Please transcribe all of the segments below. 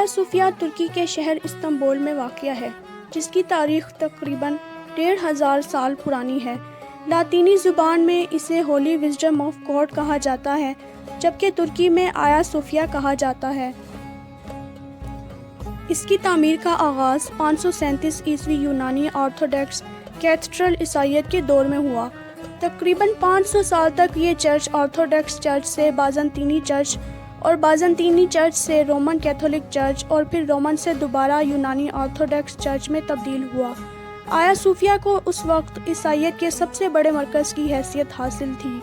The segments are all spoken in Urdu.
آیا صوفیہ ترکی کے شہر استنبول میں واقع ہے، جس کی تاریخ تقریباً 1500 سال پرانی ہے۔ لاطینی زبان میں اسے ہولی وزڈم آف گاڈ کہا جاتا ہے، جبکہ ترکی میں آیا صوفیہ کہا جاتا ہے۔ اس کی تعمیر کا آغاز 537 عیسوی یونانی آرتھوڈکس کیتھیڈرل عیسائیت کے دور میں ہوا۔ تقریباً 500 سال تک یہ چرچ آرتھوڈکس چرچ سے بازنطینی چرچ اور بازنطینی چرچ سے رومن کیتھولک چرچ اور پھر رومن سے دوبارہ یونانی آرتھوڈکس چرچ میں تبدیل ہوا۔ آیا صوفیہ کو اس وقت عیسائیت کے سب سے بڑے مرکز کی حیثیت حاصل تھی۔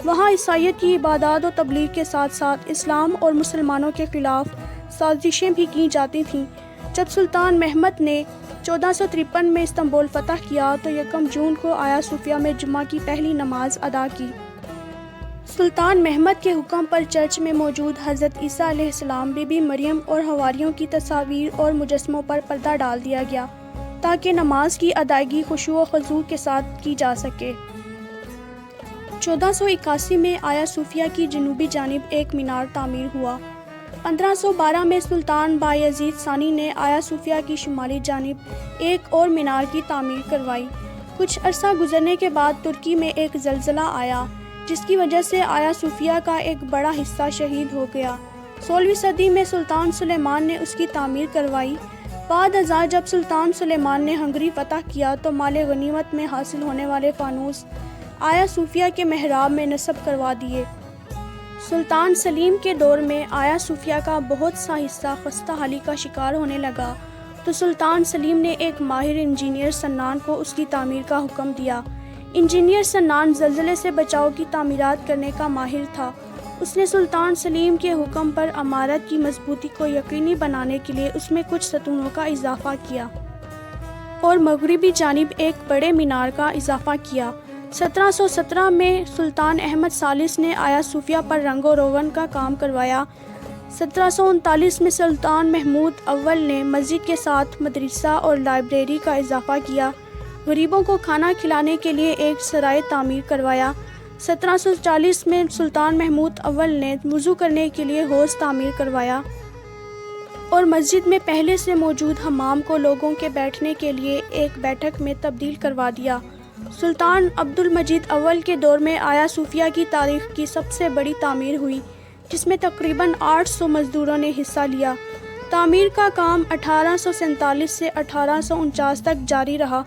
وہاں عیسائیت کی عبادات و تبلیغ کے ساتھ ساتھ اسلام اور مسلمانوں کے خلاف سازشیں بھی کی جاتی تھیں۔ جب سلطان محمد نے 1453 میں استنبول فتح کیا تو 1 جون کو آیا صوفیہ میں جمعہ کی پہلی نماز ادا کی۔ سلطان محمد کے حکم پر چرچ میں موجود حضرت عیسیٰ علیہ السلام، بی بی مریم اور حواریوں کی تصاویر اور مجسموں پر پردہ ڈال دیا گیا تاکہ نماز کی ادائیگی خشوع و خضوع کے ساتھ کی جا سکے۔ 1481 میں آیا صوفیہ کی جنوبی جانب ایک مینار تعمیر ہوا۔ 1512 میں سلطان بایزید ثانی نے آیا صوفیہ کی شمالی جانب ایک اور مینار کی تعمیر کروائی۔ کچھ عرصہ گزرنے کے بعد ترکی میں ایک زلزلہ آیا، جس کی وجہ سے آیا صوفیہ کا ایک بڑا حصہ شہید ہو گیا۔ 16ویں صدی میں سلطان سلیمان نے اس کی تعمیر کروائی۔ بعد ازاں جب سلطان سلیمان نے ہنگری فتح کیا تو مال غنیمت میں حاصل ہونے والے فانوس آیا صوفیہ کے محراب میں نصب کروا دیے۔ سلطان سلیم کے دور میں آیا صوفیہ کا بہت سا حصہ خستہ حالی کا شکار ہونے لگا تو سلطان سلیم نے ایک ماہر انجینئر سنان کو اس کی تعمیر کا حکم دیا۔ انجینئر سنان زلزلے سے بچاؤ کی تعمیرات کرنے کا ماہر تھا۔ اس نے سلطان سلیم کے حکم پر عمارت کی مضبوطی کو یقینی بنانے کے لیے اس میں کچھ ستونوں کا اضافہ کیا اور مغربی جانب ایک بڑے مینار کا اضافہ کیا۔ 1717 میں سلطان احمد ثالث نے آیا صوفیہ پر رنگ و روغن کا کام کروایا۔ 1739 میں سلطان محمود اول نے مسجد کے ساتھ مدرسہ اور لائبریری کا اضافہ کیا۔ غریبوں کو کھانا کھلانے کے لیے ایک سرائے تعمیر کروایا۔ 1740 میں سلطان محمود اول نے وضو کرنے کے لیے حوض تعمیر کروایا اور مسجد میں پہلے سے موجود حمام کو لوگوں کے بیٹھنے کے لیے ایک بیٹھک میں تبدیل کروا دیا۔ سلطان عبد المجید اول کے دور میں آیا صوفیہ کی تاریخ کی سب سے بڑی تعمیر ہوئی، جس میں تقریباً 800 مزدوروں نے حصہ لیا۔ تعمیر کا کام 1847 سے 1849 تک جاری رہا۔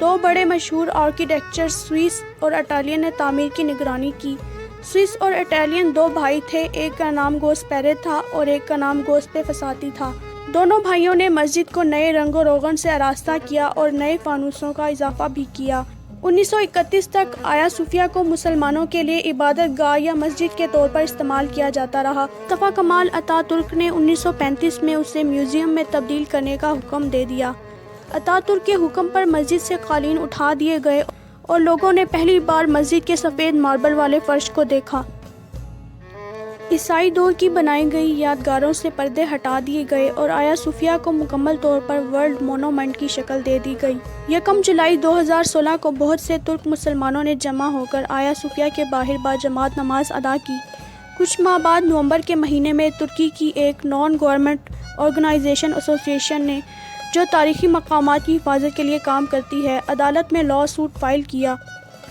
2 بڑے مشہور آرکیٹیکچر سوئس اور اٹالین نے تعمیر کی نگرانی کی۔ سوئس اور اٹالین 2 بھائی تھے، ایک کا نام گوسپیرے تھا اور ایک کا نام گوسپے فساتی تھا۔ دونوں بھائیوں نے مسجد کو نئے رنگ و روغن سے آراستہ کیا اور نئے فانوسوں کا اضافہ بھی کیا۔ 1931 تک آیا صوفیہ کو مسلمانوں کے لیے عبادت گاہ یا مسجد کے طور پر استعمال کیا جاتا رہا۔ مصطفیٰ کمال اتا ترک نے 1935 میں اسے میوزیم میں تبدیل کرنے کا حکم دے دیا۔ اتا ترک کے حکم پر مسجد سے قالین اٹھا دیے گئے اور لوگوں نے پہلی بار مسجد کے سفید ماربل والے فرش کو دیکھا۔ عیسائی دور کی بنائی گئی یادگاروں سے پردے ہٹا دیے گئے اور آیا صوفیہ کو مکمل طور پر ورلڈ مونومنٹ کی شکل دے دی گئی۔ 1 جولائی 2016 کو بہت سے ترک مسلمانوں نے جمع ہو کر آیا صوفیہ کے باہر باجماعت نماز ادا کی۔ کچھ ماہ بعد نومبر کے مہینے میں ترکی کی ایک نان گورنمنٹ آرگنائزیشن ایسوسی ایشن نے، جو تاریخی مقامات کی حفاظت کے لیے کام کرتی ہے، عدالت میں لا سوٹ فائل کیا۔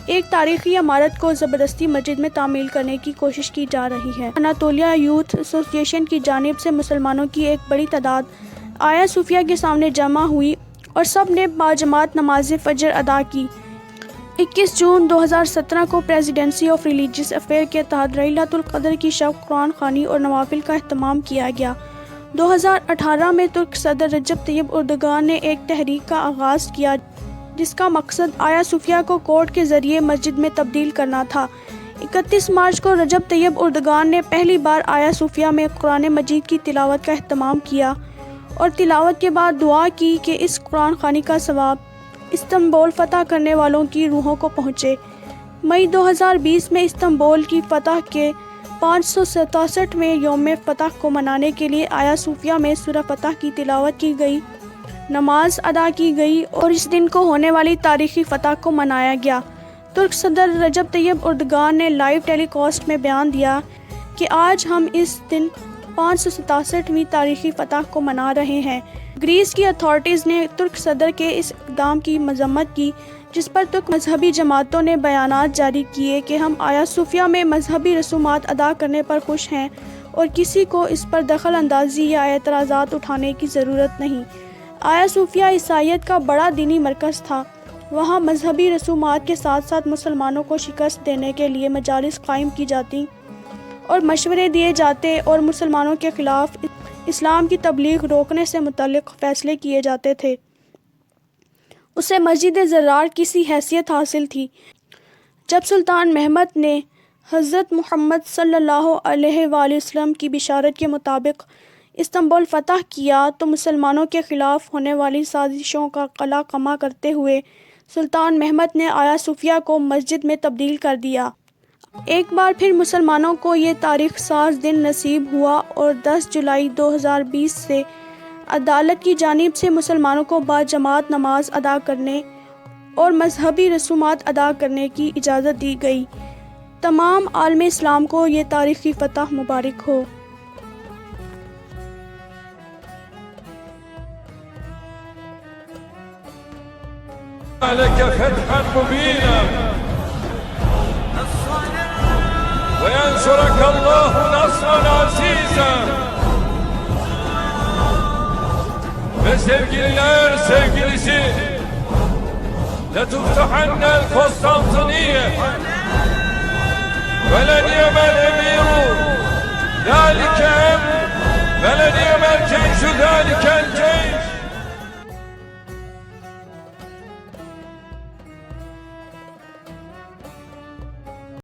ایک تاریخی عمارت کو زبردستی مسجد میں تعمیر کرنے کی کوشش کی جا رہی ہے۔ اناطولیہ یوتھ ایسوسی ایشن کی جانب سے مسلمانوں کی ایک بڑی تعداد آیا صوفیہ کے سامنے جمع ہوئی اور سب نے باجماعت نماز فجر ادا کی۔ 21 جون 2017 کو پریزیڈنسی آف ریلیجیس افیئر کے تحت لیلۃ القدر کی شب قرآن خوانی اور نوافل کا اہتمام کیا گیا۔ 2018 میں ترک صدر رجب طیب اردوگان نے ایک تحریک کا آغاز کیا جس کا مقصد آیا صوفیہ کو کورٹ کے ذریعے مسجد میں تبدیل کرنا تھا۔ 31 مارچ کو رجب طیب اردوگان نے پہلی بار آیا صوفیہ میں قرآن مجید کی تلاوت کا اہتمام کیا اور تلاوت کے بعد دعا کی کہ اس قرآن خوانی کا ثواب استنبول فتح کرنے والوں کی روحوں کو پہنچے۔ مئی 2020 میں استنبول کی فتح کے 567ویں یوم فتح کو منانے کے لیے آیا صوفیہ میں سورہ فتح کی تلاوت کی گئی، نماز ادا کی گئی اور اس دن کو ہونے والی تاریخی فتح کو منایا گیا۔ ترک صدر رجب طیب اردوگان نے لائیو ٹیلی کاسٹ میں بیان دیا کہ آج ہم اس دن 567ویں تاریخی فتح کو منا رہے ہیں۔ گریس کی اتھارٹیز نے ترک صدر کے اس اقدام کی مذمت کی، جس پر ترک مذہبی جماعتوں نے بیانات جاری کیے کہ ہم آیا صوفیہ میں مذہبی رسومات ادا کرنے پر خوش ہیں اور کسی کو اس پر دخل اندازی یا اعتراضات اٹھانے کی ضرورت نہیں۔ آیا صوفیہ عیسائیت کا بڑا دینی مرکز تھا۔ وہاں مذہبی رسومات کے ساتھ ساتھ مسلمانوں کو شکست دینے کے لیے مجالس قائم کی جاتی اور مشورے دیے جاتے اور مسلمانوں کے خلاف اسلام کی تبلیغ روکنے سے متعلق فیصلے کیے جاتے تھے۔ اسے مسجد زرار کی سی حیثیت حاصل تھی۔ جب سلطان محمد نے حضرت محمد صلی اللہ علیہ وآلہ وسلم کی بشارت کے مطابق استنبول فتح کیا تو مسلمانوں کے خلاف ہونے والی سازشوں کا قلع کما کرتے ہوئے سلطان محمد نے آیا صوفیہ کو مسجد میں تبدیل کر دیا۔ ایک بار پھر مسلمانوں کو یہ تاریخ ساز دن نصیب ہوا اور 10 جولائی 2020 سے عدالت کی جانب سے مسلمانوں کو باجماعت نماز ادا کرنے اور مذہبی رسومات ادا کرنے کی اجازت دی گئی۔ تمام عالم اسلام کو یہ تاریخی فتح مبارک ہو۔ لك فتحا مبينا وينصرك الله نصرا عزيزا. Ve sevgililer sevgilisi لتفتحن القسطنطينية ولنعم الأمير ذلك أمر ولنعم الجيش ذلك الجيش.